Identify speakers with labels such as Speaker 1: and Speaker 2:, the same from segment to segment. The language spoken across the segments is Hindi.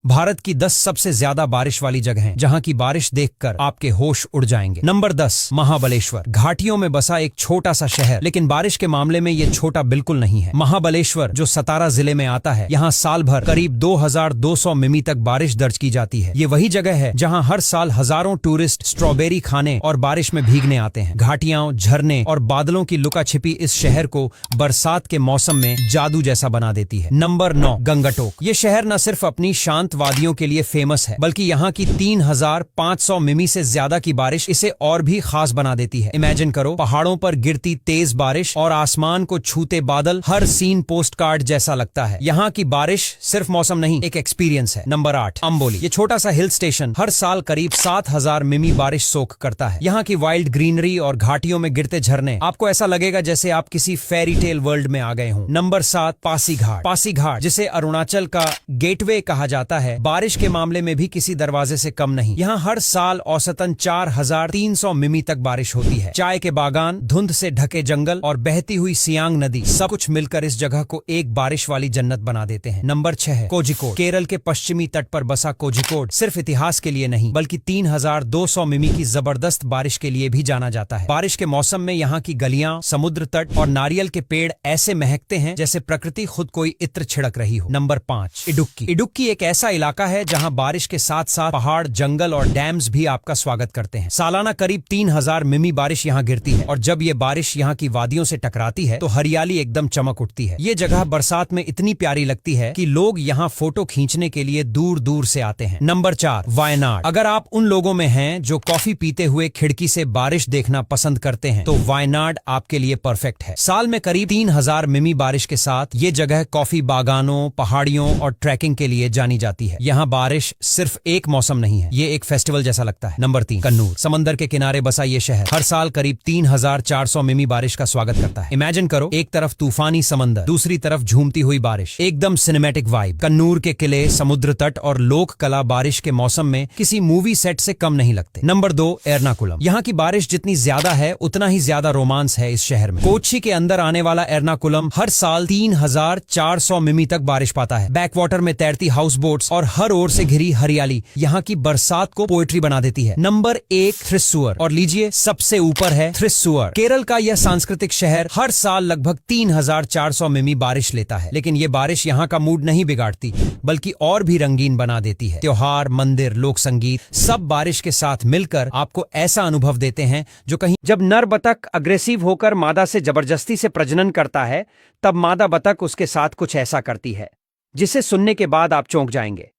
Speaker 1: भारत की 10 सबसे ज्यादा बारिश वाली जगहें जहां की बारिश देखकर आपके होश उड़ जाएंगे। नंबर 10, महाबलेश्वर। घाटियों में बसा एक छोटा सा शहर, लेकिन बारिश के मामले में ये छोटा बिल्कुल नहीं है। महाबलेश्वर जो सतारा जिले में आता है, यहाँ साल भर करीब 2200 मिमी तक बारिश दर्ज की जाती है। ये वही जगह है जहाँ हर साल हजारों टूरिस्ट स्ट्रॉबेरी खाने और बारिश में भीगने आते हैं। घाटियां, झरने और बादलों की लुका छिपी इस शहर को बरसात के मौसम में जादू जैसा बना देती है। नंबर 9, गंगटोक। ये शहर न सिर्फ अपनी शांत वादियों के लिए फेमस है, बल्कि यहाँ की 3500 मिमी से ज्यादा की बारिश इसे और भी खास बना देती है। इमेजिन करो, पहाड़ों पर गिरती तेज बारिश और आसमान को छूते बादल, हर सीन पोस्ट कार्ड जैसा लगता है। यहाँ की बारिश सिर्फ मौसम नहीं, एक एक्सपीरियंस है। नंबर 8, अंबोली। ये छोटा सा हिल स्टेशन हर साल करीब 7000 मिमी बारिश सोख करता है। यहाँ की वाइल्ड ग्रीनरी और घाटियों में गिरते झरने, आपको ऐसा लगेगा जैसे आप किसी फेरी टेल वर्ल्ड में आ गए हों। नंबर 7, पासीघाट। पासीघाट, जिसे अरुणाचल का गेटवे कहा जाता है, बारिश के मामले में भी किसी दरवाजे से कम नहीं। यहाँ हर साल औसतन 4300 मिमी तक बारिश होती है। चाय के बागान, धुंध से ढके जंगल और बहती हुई सियांग नदी, सब कुछ मिलकर इस जगह को एक बारिश वाली जन्नत बना देते हैं। नंबर 6, कोझिकोड। केरल के पश्चिमी तट पर बसा कोझिकोड सिर्फ इतिहास के लिए नहीं, बल्कि 3200 मिमी की जबरदस्त बारिश के लिए भी जाना जाता है। बारिश के मौसम में यहाँ की गलियां, समुद्र तट और नारियल के पेड़ ऐसे महकते हैं जैसे प्रकृति खुद कोई इत्र छिड़क रही हो। नंबर 5, इडुक्की। इडुक्की एक ऐसा इलाका है जहां बारिश के साथ साथ पहाड़, जंगल और डैम्स भी आपका स्वागत करते हैं। सालाना करीब 3000 मिमी बारिश यहाँ गिरती है, और जब ये बारिश यहाँ की वादियों से टकराती है तो हरियाली एकदम चमक उठती है। ये जगह बरसात में इतनी प्यारी लगती है कि लोग यहाँ फोटो खींचने के लिए दूर दूर से आते हैं। नंबर 4, वायनाड। अगर आप उन लोगों में हैं जो कॉफी पीते हुए खिड़की से बारिश देखना पसंद करते हैं, तो वायनाड आपके लिए परफेक्ट है। साल में करीब 3000 मिमी बारिश के साथ ये जगह कॉफी बागानों, पहाड़ियों और ट्रैकिंग के लिए जानी जाती है। यहाँ बारिश सिर्फ एक मौसम नहीं है, ये एक फेस्टिवल जैसा लगता है। नंबर 3, कन्नूर। समंदर के किनारे बसा ये शहर हर साल करीब 3400 मिमी बारिश का स्वागत करता है। इमेजिन करो, एक तरफ तूफानी समंदर, दूसरी तरफ झूमती हुई बारिश, एकदम सिनेमैटिक वाइब। कन्नूर के किले, समुद्र तट और लोक कला बारिश के मौसम में किसी मूवी सेट से कम नहीं लगते। नंबर 2, एर्नाकुलम। यहाँ की बारिश जितनी ज्यादा है, उतना ही ज्यादा रोमांस है इस शहर में। कोच्चि के अंदर आने वाला एर्नाकुलम हर साल 3400 मिमी तक बारिश पाता है। बैकवाटर में तैरती हाउस बोट्स और हर ओर से घिरी हरियाली यहाँ की बरसात को पोएट्री बना देती है। नंबर 1, थ्रिस्सूर। और लीजिए, सबसे ऊपर है थ्रिस्सूर। केरल का यह सांस्कृतिक शहर हर साल लगभग 3400 मिमी बारिश लेता है, लेकिन ये बारिश यहाँ का मूड नहीं बिगाड़ती, बल्कि और भी रंगीन बना देती है। त्योहार, मंदिर, लोक संगीत, सब बारिश के साथ मिलकर आपको ऐसा अनुभव देते हैं जो कहीं।
Speaker 2: जब नर बतख अग्रेसिव होकर मादा से जबरदस्ती से प्रजनन करता है, तब मादा बतख उसके साथ कुछ ऐसा करती है जिसे सुनने के बाद आप चौंक जाएंगे।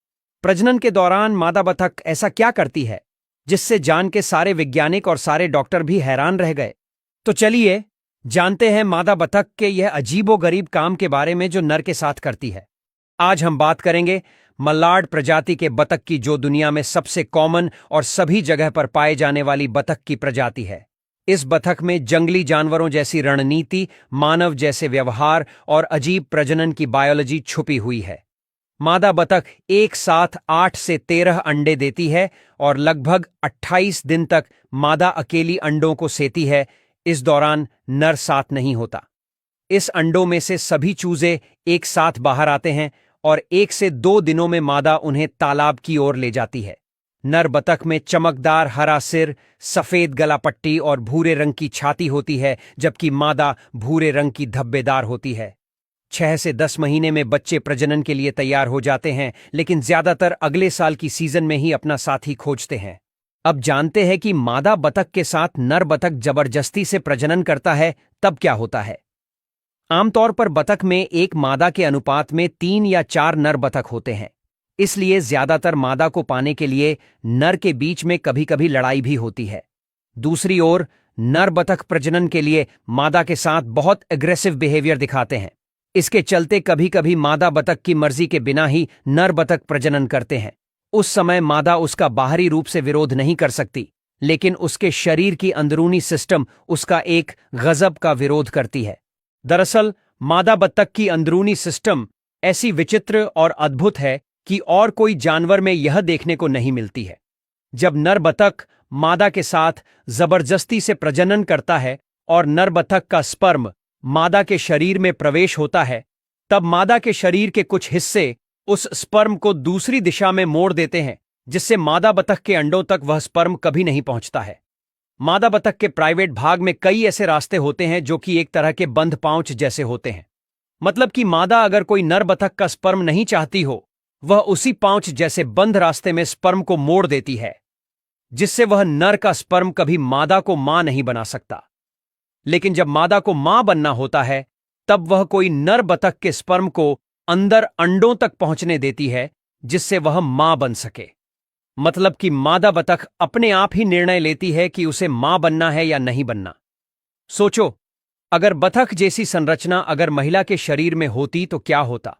Speaker 2: प्रजनन के दौरान मादा बतख ऐसा क्या करती है जिससे जान के सारे वैज्ञानिक और सारे डॉक्टर भी हैरान रह गए? तो चलिए जानते हैं मादा बतख के यह अजीबोगरीब काम के बारे में जो नर के साथ करती है। आज हम बात करेंगे मलाड प्रजाति के बतख की, जो दुनिया में सबसे कॉमन और सभी जगह पर पाए जाने वाली बतख की प्रजाति है। इस बतख में जंगली जानवरों जैसी रणनीति, मानव जैसे व्यवहार और अजीब प्रजनन की बायोलॉजी छुपी हुई है। मादा बतख एक साथ 8 से 13 अंडे देती है और लगभग 28 दिन तक मादा अकेली अंडों को सेती है। इस दौरान नर साथ नहीं होता। इस अंडों में से सभी चूजे एक साथ बाहर आते हैं और 1 से 2 दिनों में मादा उन्हें तालाब की ओर ले जाती है। नर बतख में चमकदार हरा सिर, सफेद गला पट्टी और भूरे रंग की छाती होती है, जबकि मादा भूरे रंग की धब्बेदार होती है। 6 से 10 महीने में बच्चे प्रजनन के लिए तैयार हो जाते हैं, लेकिन ज्यादातर अगले साल की सीजन में ही अपना साथी खोजते हैं। अब जानते हैं कि मादा बतख के साथ नर बतख जबरदस्ती से प्रजनन करता है, तब क्या होता है। आमतौर पर बतख में एक मादा के अनुपात में 3 या 4 नर बतख होते हैं, इसलिए ज्यादातर मादा को पाने के लिए नर के बीच में कभी कभी लड़ाई भी होती है। दूसरी ओर नर बतख प्रजनन के लिए मादा के साथ बहुत एग्रेसिव बिहेवियर दिखाते हैं। इसके चलते कभी कभी मादा बतख की मर्जी के बिना ही नर बतख प्रजनन करते हैं। उस समय मादा उसका बाहरी रूप से विरोध नहीं कर सकती, लेकिन उसके शरीर की अंदरूनी सिस्टम उसका एक गजब का विरोध करती है। दरअसल मादा बतख की अंदरूनी सिस्टम ऐसी विचित्र और अद्भुत है कि और कोई जानवर में यह देखने को नहीं मिलती है। जब नर बतख मादा के साथ जबरदस्ती से प्रजनन करता है और नर बतख का स्पर्म मादा के शरीर में प्रवेश होता है, तब मादा के शरीर के कुछ हिस्से उस स्पर्म को दूसरी दिशा में मोड़ देते हैं, जिससे मादा बतख के अंडों तक वह स्पर्म कभी नहीं पहुंचता है। मादा बतख के प्राइवेट भाग में कई ऐसे रास्ते होते हैं जो कि एक तरह के बंद पाउच जैसे होते हैं। मतलब कि मादा अगर कोई नर बतख का स्पर्म नहीं चाहती हो, वह उसी पाउच जैसे बंद रास्ते में स्पर्म को मोड़ देती है, जिससे वह नर का स्पर्म कभी मादा को मां नहीं बना सकता। लेकिन जब मादा को मां बनना होता है, तब वह कोई नर बतख के स्पर्म को अंदर अंडों तक पहुंचने देती है, जिससे वह मां बन सके। मतलब कि मादा बतख अपने आप ही निर्णय लेती है कि उसे मां बनना है या नहीं बनना। सोचो, अगर बतख जैसी संरचना अगर महिला के शरीर में होती तो क्या होता,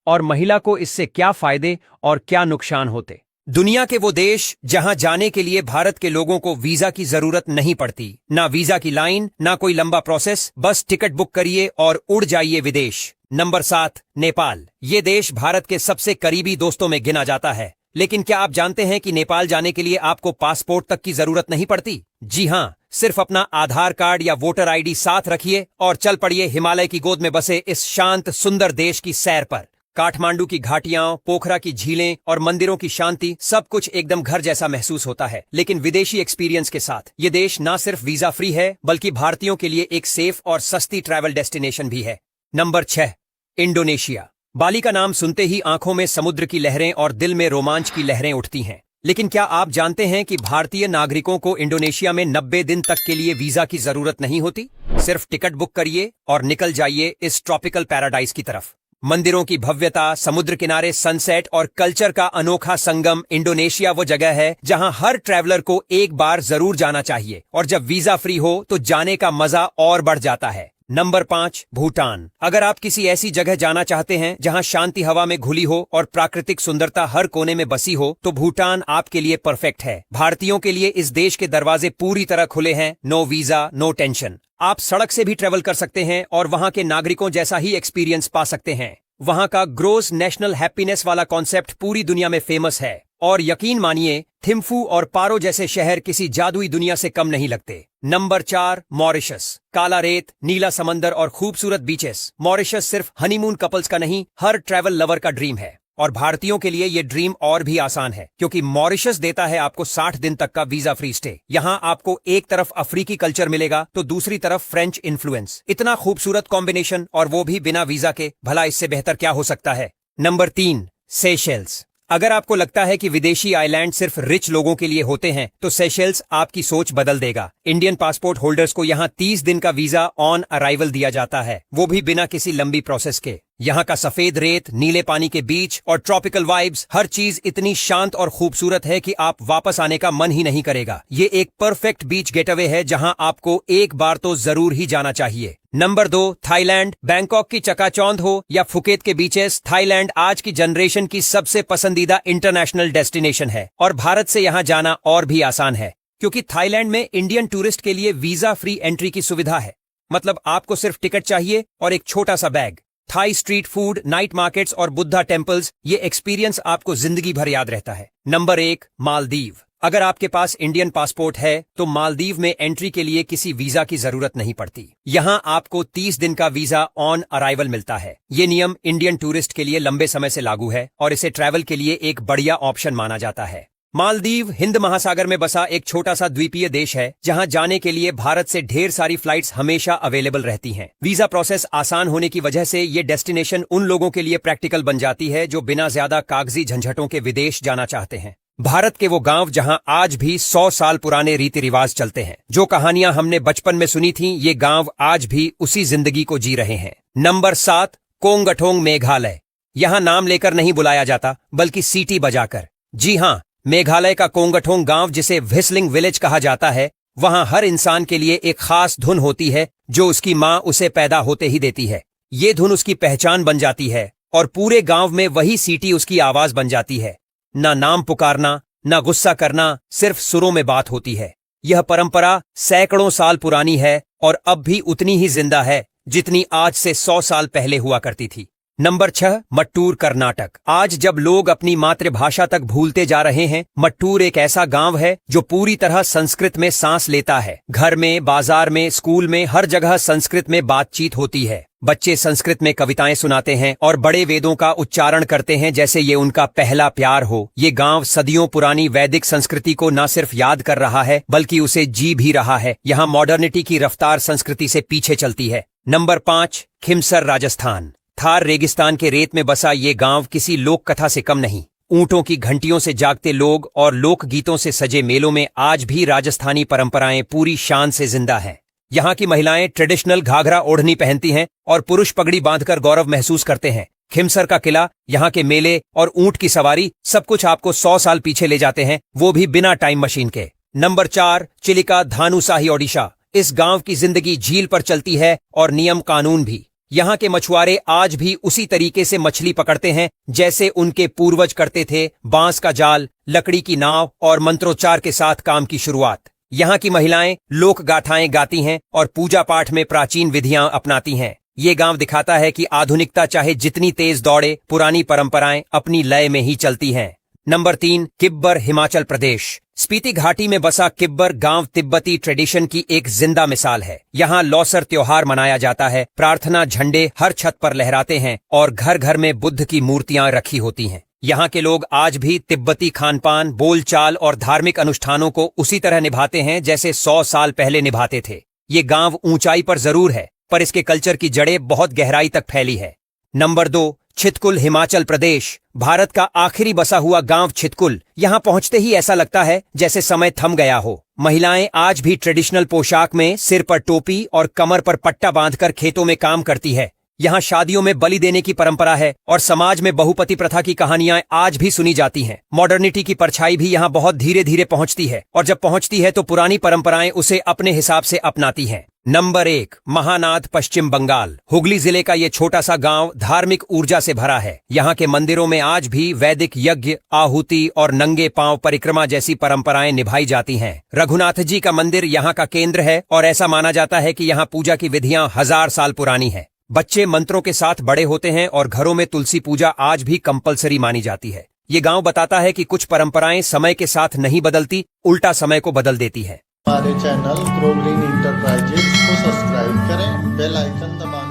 Speaker 2: और महिला को इससे क्या फायदे और क्या नुकसान होते।
Speaker 1: दुनिया के वो देश जहां जाने के लिए भारत के लोगों को वीजा की जरूरत नहीं पड़ती, ना वीजा की लाइन, ना कोई लंबा प्रोसेस, बस टिकट बुक करिए और उड़ जाइए विदेश। नंबर 7, नेपाल। ये देश भारत के सबसे करीबी दोस्तों में गिना जाता है। लेकिन क्या आप जानते हैं कि नेपाल जाने के लिए आपको पासपोर्ट तक की जरूरत नहीं पड़ती? जी हां, सिर्फ अपना आधार कार्ड या वोटर आईडी साथ रखिए और चल पड़िए हिमालय की गोद में बसे इस शांत सुंदर देश की सैर पर। काठमांडू की घाटियां, पोखरा की झीलें और मंदिरों की शांति, सब कुछ एकदम घर जैसा महसूस होता है। लेकिन विदेशी एक्सपीरियंस के साथ ये देश ना सिर्फ वीजा फ्री है, बल्कि भारतीयों के लिए एक सेफ और सस्ती ट्रैवल डेस्टिनेशन भी है। Number 6, Indonesia. बाली का नाम सुनते ही आंखों में समुद्र की लहरें और दिल में रोमांच की लहरें उठती हैं। लेकिन क्या आप जानते हैं कि भारतीय नागरिकों को इंडोनेशिया में 90 दिन तक के लिए वीजा की जरूरत नहीं होती? सिर्फ टिकट बुक करिए और निकल जाइए इस ट्रॉपिकल पैराडाइज की तरफ। मंदिरों की भव्यता, समुद्र किनारे सनसेट और कल्चर का अनोखा संगम। इंडोनेशिया वो जगह है जहां हर ट्रैवलर को एक बार जरूर जाना चाहिए, और जब वीजा फ्री हो तो जाने का मजा और बढ़ जाता है। नंबर 5, भूटान। अगर आप किसी ऐसी जगह जाना चाहते हैं जहां शांति हवा में घुली हो और प्राकृतिक सुंदरता हर कोने में बसी हो, तो भूटान आपके लिए परफेक्ट है। भारतीयों के लिए इस देश के दरवाजे पूरी तरह खुले हैं। No visa, no tension. आप सड़क से भी ट्रेवल कर सकते हैं और वहां के नागरिकों जैसा ही एक्सपीरियंस पा सकते हैं। वहां का ग्रोस नेशनल हैप्पीनेस वाला कॉन्सेप्ट पूरी दुनिया में फेमस है, और यकीन मानिए थिम्फू और पारो जैसे शहर किसी जादुई दुनिया से कम नहीं लगते। Number 4, Mauritius. काला रेत, नीला समंदर और खूबसूरत बीचेस। मॉरिशस सिर्फ हनीमून कपल्स का नहीं, हर ट्रैवल लवर का ड्रीम है। और भारतीयों के लिए ये ड्रीम और भी आसान है, क्योंकि मॉरिशस देता है आपको 60 दिन तक का वीजा फ्री स्टे। यहाँ आपको एक तरफ अफ्रीकी कल्चर मिलेगा तो दूसरी तरफ फ्रेंच इन्फ्लुएंस। इतना खूबसूरत कॉम्बिनेशन, और वो भी बिना वीजा के। भला इससे बेहतर क्या हो सकता है। Number 3, Seychelles. अगर आपको लगता है कि विदेशी आइलैंड सिर्फ रिच लोगों के लिए होते हैं, तो सेशेल्स आपकी सोच बदल देगा। इंडियन पासपोर्ट होल्डर्स को यहाँ 30 दिन का वीजा ऑन अराइवल दिया जाता है, वो भी बिना किसी लंबी प्रोसेस के। यहाँ का सफेद रेत, नीले पानी के बीच और ट्रॉपिकल वाइब्स, हर चीज इतनी शांत और खूबसूरत है कि आप वापस आने का मन ही नहीं करेगा। ये एक परफेक्ट बीच गेटअवे है जहां आपको एक बार तो जरूर ही जाना चाहिए। Number 2, Thailand. बैंकॉक की चकाचौंध हो या फुकेत के बीचेस, थाईलैंड आज की जनरेशन की सबसे पसंदीदा इंटरनेशनल डेस्टिनेशन है। और भारत से यहाँ जाना और भी आसान है, क्योंकि थाईलैंड में इंडियन टूरिस्ट के लिए वीजा फ्री एंट्री की सुविधा है। मतलब आपको सिर्फ टिकट चाहिए और एक छोटा सा bag. Thai street food, night markets और बुद्धा टेम्पल्स, ये एक्सपीरियंस आपको जिंदगी भर याद रहता है। नंबर 1, मालदीव। अगर आपके पास इंडियन पासपोर्ट है तो मालदीव में एंट्री के लिए किसी वीजा की जरूरत नहीं पड़ती। यहाँ आपको 30 दिन का वीजा ऑन अराइवल मिलता है। ये नियम इंडियन टूरिस्ट के लिए लंबे समय से लागू है और इसे ट्रैवल के लिए एक बढ़िया ऑप्शन माना जाता है। मालदीव हिंद महासागर में बसा एक छोटा सा द्वीपीय देश है, जहां जाने के लिए भारत से ढेर सारी फ्लाइट्स हमेशा अवेलेबल रहती हैं। वीजा प्रोसेस आसान होने की वजह से ये डेस्टिनेशन उन लोगों के लिए प्रैक्टिकल बन जाती है जो बिना ज्यादा कागजी झंझटों के विदेश जाना चाहते हैं। भारत के वो गांव जहां आज भी 100 साल पुराने रीति रिवाज चलते हैं। जो कहानियां हमने बचपन में सुनी थीं, ये गांव आज भी उसी जिंदगी को जी रहे हैं। नंबर 7, कोंगठोंग मेघालय। यहां नाम लेकर नहीं बुलाया जाता, बल्कि सीटी बजाकर। जी हां, मेघालय का कोंगठोंग गांव, जिसे व्हिस्लिंग विलेज कहा जाता है, वहां हर इंसान के लिए एक खास धुन होती है जो उसकी मां उसे पैदा होते ही देती है। ये धुन उसकी पहचान बन जाती है और पूरे गांव में वही सीटी उसकी आवाज बन जाती है। ना नाम पुकारना, ना गुस्सा करना, सिर्फ सुरों में बात होती है। यह परंपरा सैकड़ों साल पुरानी है और अब भी उतनी ही जिंदा है जितनी आज से 100 साल पहले हुआ करती थी।
Speaker 2: नंबर 6 मट्टूर कर्नाटक। आज जब लोग अपनी मातृभाषा तक भूलते जा रहे हैं, मट्टूर एक ऐसा गांव है जो पूरी तरह संस्कृत में सांस लेता है। घर में, बाजार में, स्कूल में, हर जगह संस्कृत में बातचीत होती है। बच्चे संस्कृत में कविताएं सुनाते हैं और बड़े वेदों का उच्चारण करते हैं जैसे ये उनका पहला प्यार हो। ये गांव सदियों पुरानी वैदिक संस्कृति को न सिर्फ याद कर रहा है बल्कि उसे जी भी रहा है। यहाँ मॉडर्निटी की रफ्तार संस्कृति से पीछे चलती है। नंबर 5 खिमसर राजस्थान। थार रेगिस्तान के रेत में बसा ये गांव किसी लोक कथा से कम नहीं। ऊंटों की घंटियों से जागते लोग और लोक गीतों से सजे मेलों में आज भी राजस्थानी परंपराएं पूरी शान से जिंदा हैं। यहाँ की महिलाएं ट्रेडिशनल घाघरा ओढ़नी पहनती हैं और पुरुष पगड़ी बांधकर गौरव महसूस करते हैं। खिमसर का किला, यहाँ के मेले और ऊंट की सवारी सब कुछ आपको 100 साल पीछे ले जाते हैं, वो भी बिना टाइम मशीन के। नंबर 4 चिलिका धानुसाही ओडिशा। इस गांव की जिंदगी झील पर चलती है और नियम कानून भी। यहाँ के मछुआरे आज भी उसी तरीके से मछली पकड़ते हैं जैसे उनके पूर्वज करते थे। बांस का जाल, लकड़ी की नाव और मंत्रोच्चार के साथ काम की शुरुआत। यहाँ की महिलाएं लोक गाथाएं गाती हैं और पूजा पाठ में प्राचीन विधियां अपनाती हैं। ये गांव दिखाता है कि आधुनिकता चाहे जितनी तेज दौड़े, पुरानी परंपराएं अपनी लय में ही चलती हैं। नंबर 3 किब्बर हिमाचल प्रदेश। स्पीति घाटी में बसा किब्बर गांव तिब्बती ट्रेडिशन की एक जिंदा मिसाल है। यहाँ लौसर त्योहार मनाया जाता है, प्रार्थना झंडे हर छत पर लहराते हैं और घर घर में बुद्ध की मूर्तियां रखी होती हैं। यहाँ के लोग आज भी तिब्बती खानपान, बोलचाल और धार्मिक अनुष्ठानों को उसी तरह निभाते हैं जैसे 100 साल पहले निभाते थे। ये गांव ऊंचाई पर जरूर है पर इसके कल्चर की जड़ें बहुत गहराई तक फैली है। नंबर 2 छितकुल हिमाचल प्रदेश। भारत का आखिरी बसा हुआ गांव छितकुल। यहाँ पहुंचते ही ऐसा लगता है जैसे समय थम गया हो। महिलाएं आज भी ट्रेडिशनल पोशाक में, सिर पर टोपी और कमर पर पट्टा बांधकर खेतों में काम करती है। यहाँ शादियों में बलि देने की परंपरा है और समाज में बहुपति प्रथा की कहानियां आज भी सुनी जाती हैं। मॉडर्निटी की परछाई भी यहाँ बहुत धीरे धीरे पहुंचती है और जब पहुंचती है तो पुरानी परंपराएं उसे अपने हिसाब से अपनाती हैं। नंबर 1 महानाद पश्चिम बंगाल। हुगली जिले का ये छोटा सा गांव धार्मिक ऊर्जा से भरा है। यहाँ के मंदिरों में आज भी वैदिक यज्ञ, आहुति और नंगे पांव परिक्रमा जैसी परंपराएं निभाई जाती हैं। रघुनाथ जी का मंदिर यहाँ का केंद्र है और ऐसा माना जाता है कि यहाँ पूजा की विधियां 1000 साल पुरानी है। बच्चे मंत्रों के साथ बड़े होते हैं और घरों में तुलसी पूजा आज भी कंपलसरी मानी जाती है। ये गांव बताता है कि कुछ परंपराएं समय के साथ नहीं बदलती, उल्टा समय को बदल देती है।
Speaker 3: हमारे चैनल ग्रो ग्रीन इंटरप्राइजेज को सब्सक्राइब करें, बेल आइकन दबाएं।